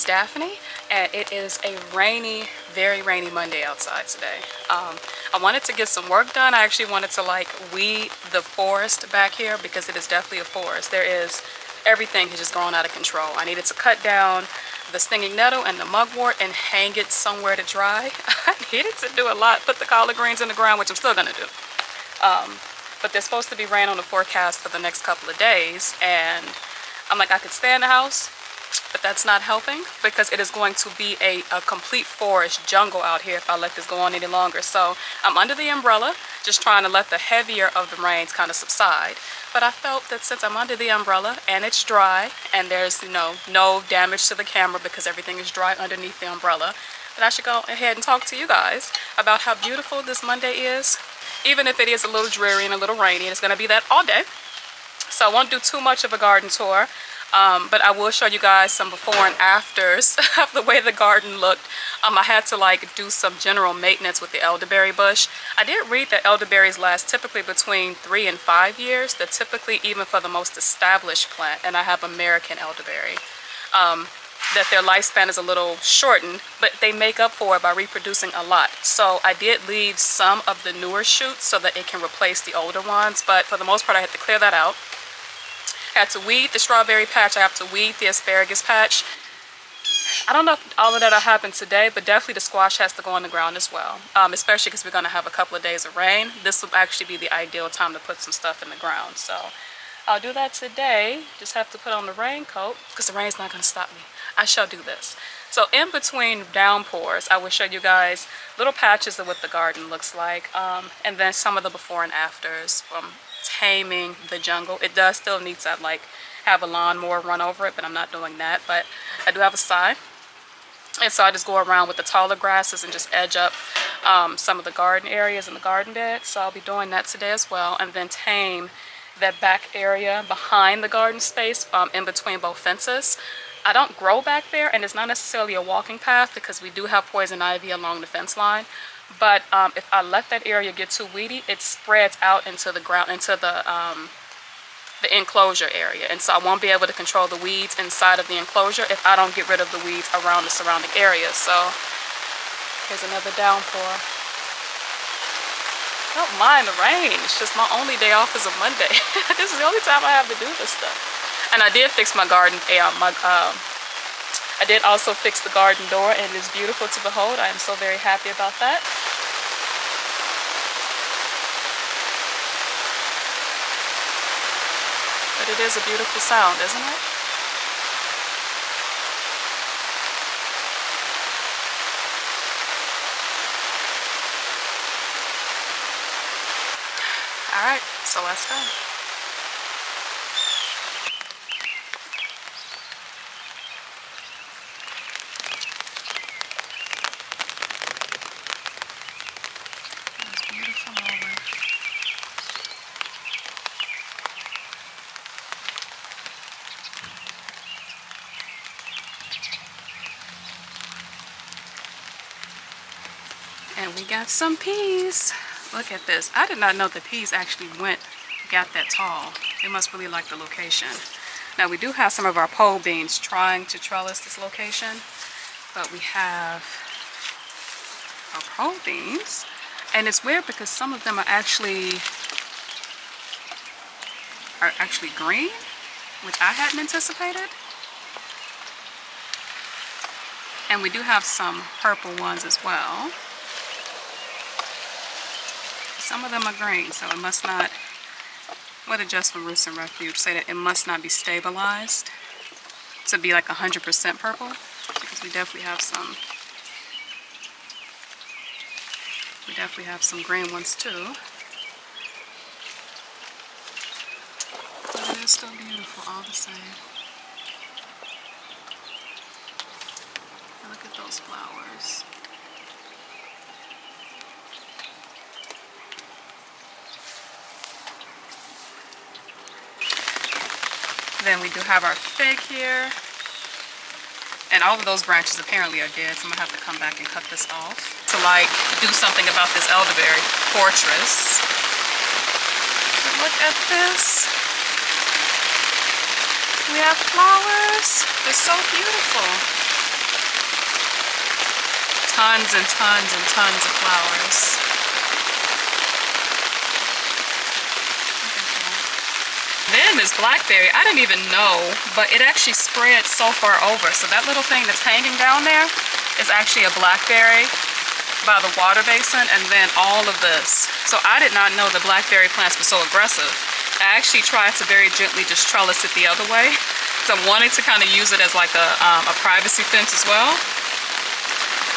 Daphne, and it is a rainy, very rainy Monday outside today. I wanted to get some work done. I actually wanted to like weed the forest back here because it is definitely a forest. Everything has just gone out of control. I needed to cut down the stinging nettle and the mugwort and hang it somewhere to dry. I needed to do a lot, put the collard greens in the ground, which I'm still gonna do. But there's supposed to be rain on the forecast for the next couple of days, and I'm like, I could stay in the house, but that's not helping because it is going to be a complete forest jungle out here if I let this go on any longer. So I'm under the umbrella, just trying to let the heavier of the rains kind of subside. But I felt that since I'm under the umbrella and it's dry and there's no damage to the camera because everything is dry underneath the umbrella, that I should go ahead and talk to you guys about how beautiful this Monday is. Even if it is a little dreary and a little rainy, it's going to be that all day. So I won't do too much of a garden tour, but I will show you guys some before and afters of the way the garden looked. I had to like do some general maintenance with the elderberry bush. I did read that elderberries last typically between 3 and 5 years. They're typically even for the most established plant, and I have American elderberry. That their lifespan is a little shortened, but they make up for it by reproducing a lot. So I did leave some of the newer shoots so that it can replace the older ones, but for the most part I had to clear that out. I had to weed the strawberry patch, I have to weed the asparagus patch. I don't know if all of that will happen today, but definitely the squash has to go on the ground as well, especially because we're going to have a couple of days of rain. This will actually be the ideal time to put some stuff in the ground, so I'll do that today. Just have to put on the raincoat because the rain's not going to stop me. I shall do this. So in between downpours, I will show you guys little patches of what the garden looks like, and then some of the before and afters from taming the jungle. It does still need to like have a lawnmower run over it, but I'm not doing that. But I do have a side, and so I just go around with the taller grasses and just edge up some of the garden areas and the garden bed. So I'll be doing that today as well, and then tame that back area behind the garden space, in between both fences. I don't grow back there, and it's not necessarily a walking path because we do have poison ivy along the fence line. But if I let that area get too weedy, it spreads out into the ground, into the enclosure area, and so I won't be able to control the weeds inside of the enclosure if I don't get rid of the weeds around the surrounding area. So here's another downpour. I don't mind the rain. It's just my only day off is a Monday. This is the only time I have to do this stuff. And I did fix my garden. I did also fix the garden door, and it is beautiful to behold. I am so very happy about that. But it is a beautiful sound, isn't it? All right, so let's go. And we got some peas. Look at this. I did not know the peas actually got that tall. They must really like the location. Now we do have some of our pole beans trying to trellis this location, but we have our pole beans, and it's weird because some of them are actually green, which I hadn't anticipated. And we do have some purple ones as well. Some of them are green, so it must not, what Adjust from Roots and Refuge say that it must not be stabilized to be like 100% purple, because we definitely have some green ones too. But it is still beautiful all the same. And look at those flowers. Then we do have our fig here, and all of those branches apparently are dead, so I'm gonna have to come back and cut this off to like do something about this elderberry fortress. But look at this. We have flowers. They're so beautiful. tons and tons and tons of flowers. Then this blackberry, I didn't even know, but it actually spread so far over. So that little thing that's hanging down there is actually a blackberry by the water basin, and then all of this. So I did not know the blackberry plants were so aggressive. I actually tried to very gently just trellis it the other way. So I'm wanting to kind of use it as like a privacy fence as well.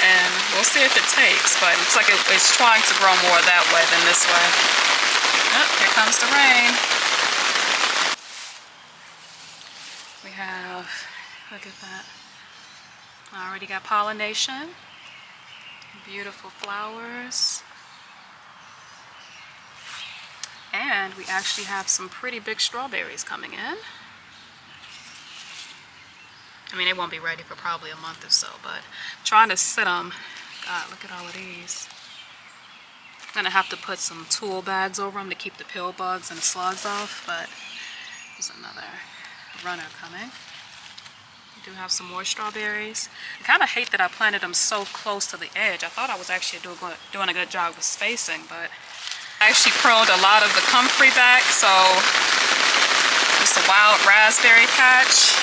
And we'll see if it takes, but it looks like it's trying to grow more that way than this way. Oh, here comes the rain. We have, look at that. I already got pollination. Beautiful flowers. And we actually have some pretty big strawberries coming in. I mean, they won't be ready for probably a month or so, but I'm trying to sit them. God, look at all of these. I'm gonna have to put some tool bags over them to keep the pill bugs and the slugs off, but there's another runner coming. We do have some more strawberries. I kind of hate that I planted them so close to the edge. I thought I was actually doing a good job with spacing, but I actually pruned a lot of the comfrey back, so just a wild raspberry patch.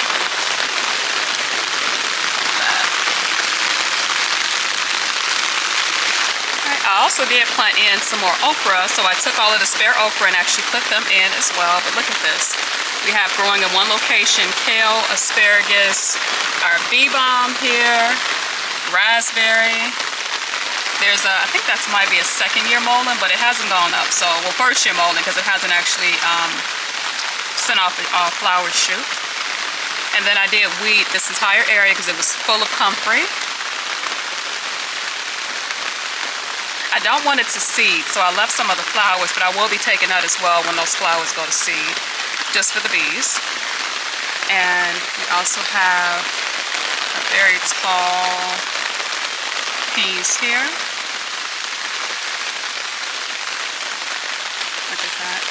I also did plant in some more okra, so I took all of the spare okra and actually put them in as well. But look at this. We have growing in one location, kale, asparagus, our bee balm here, raspberry. There's a, I think that might be a second year mullein, but it hasn't gone up. So, well, first year mullein, because it hasn't actually sent off a flower shoot. And then I did weed this entire area because it was full of comfrey. I don't want it to seed, so I left some of the flowers, but I will be taking that as well when those flowers go to seed, just for the bees. And we also have a very tall peas here. Look at that.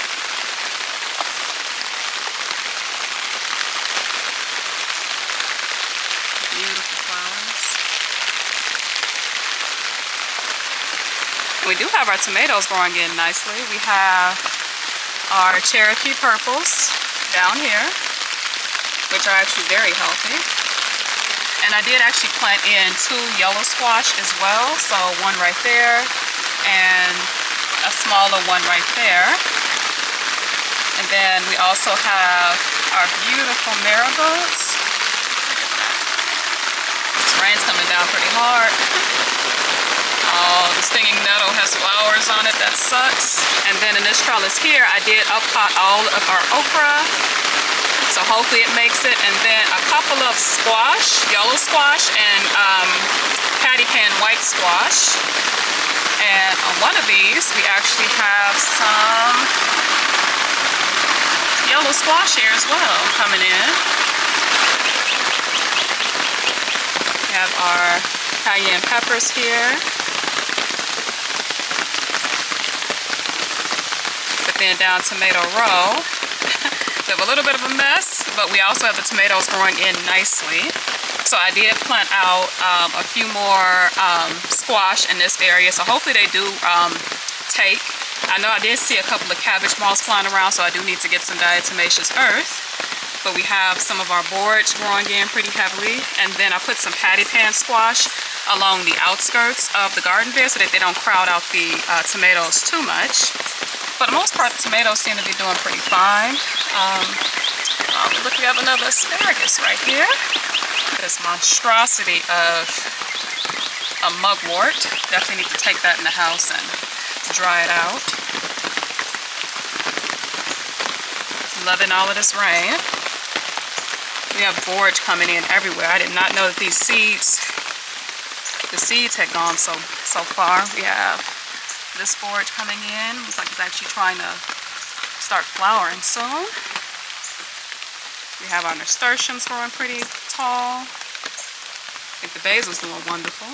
Beautiful flowers. We do have our tomatoes growing in nicely. We have our Cherokee purples down here, which are actually very healthy. And I did actually plant in 2 yellow squash as well. So one right there and a smaller one right there. And then we also have our beautiful marigolds. This rain's coming down pretty hard. Oh, the stinging nettle has flowers on it. That sucks. And then in this trellis here, I did uppot all of our okra. So hopefully it makes it. And then a couple of squash, yellow squash, and patty can white squash. And on one of these, we actually have some yellow squash here as well coming in. We have our cayenne peppers here. Then down tomato row. We have a little bit of a mess, but we also have the tomatoes growing in nicely. So I did plant out a few more squash in this area, so hopefully they do take. I know I did see a couple of cabbage moths flying around, so I do need to get some diatomaceous earth. But we have some of our borage growing in pretty heavily, and then I put some patty pan squash along the outskirts of the garden bed so that they don't crowd out the tomatoes too much. For the most part, the tomatoes seem to be doing pretty fine. Look, we have another asparagus right here. Look at this monstrosity of a mugwort. Definitely need to take that in the house and dry it out. Loving all of this rain. We have borage coming in everywhere. I did not know that the seeds had gone so far. We have this borage coming in. Looks like it's actually trying to start flowering soon. We have our nasturtiums growing pretty tall. I think the basil's doing wonderful.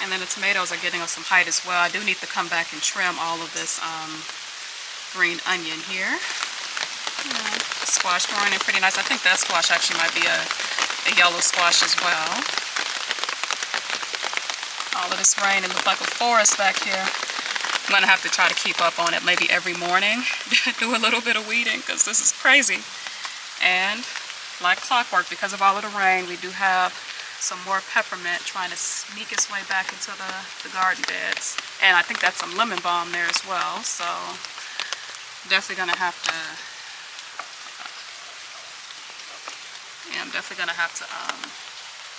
And then the tomatoes are getting us some height as well. I do need to come back and trim all of this green onion here. Squash growing in pretty nice. I think that squash actually might be a yellow squash as well. all of this rain. It looked like a forest back here. I'm gonna have to try to keep up on it maybe every morning. Do a little bit of weeding because this is crazy. And like clockwork, because of all of the rain, we do have some more peppermint trying to sneak its way back into the garden beds. And I think that's some lemon balm there as well. So definitely gonna have to, yeah, I'm definitely gonna have to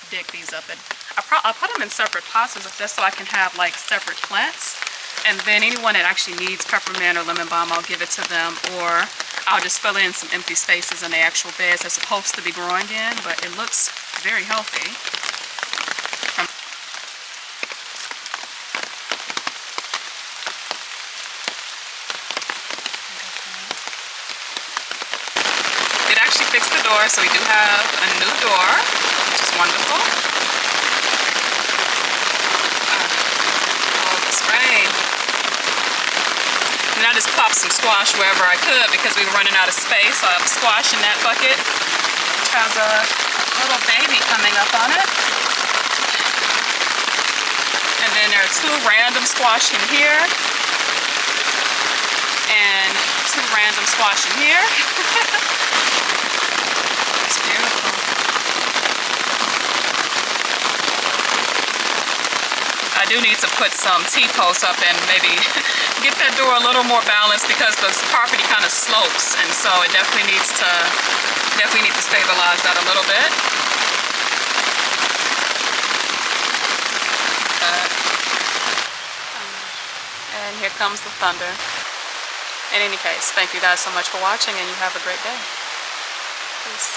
dig these up. And I'll put them in separate pots just so I can have like separate plants. And then anyone that actually needs peppermint or lemon balm, I'll give it to them, or I'll just fill in some empty spaces in the actual beds they're supposed to be growing in, but it looks very healthy. It actually fixed the door, so we do have a new door, which is wonderful. Oh, this rain. And I just popped some squash wherever I could because we were running out of space. So I have squash in that bucket, which has a little baby coming up on it. And then there are 2 random squash in here. And 2 random squash in here. It's beautiful. I do need to put some T-posts up and maybe get that door a little more balanced because the property kind of slopes, and so it definitely needs to stabilize that a little bit. And here comes the thunder. In any case, thank you guys so much for watching, and you have a great day. Peace.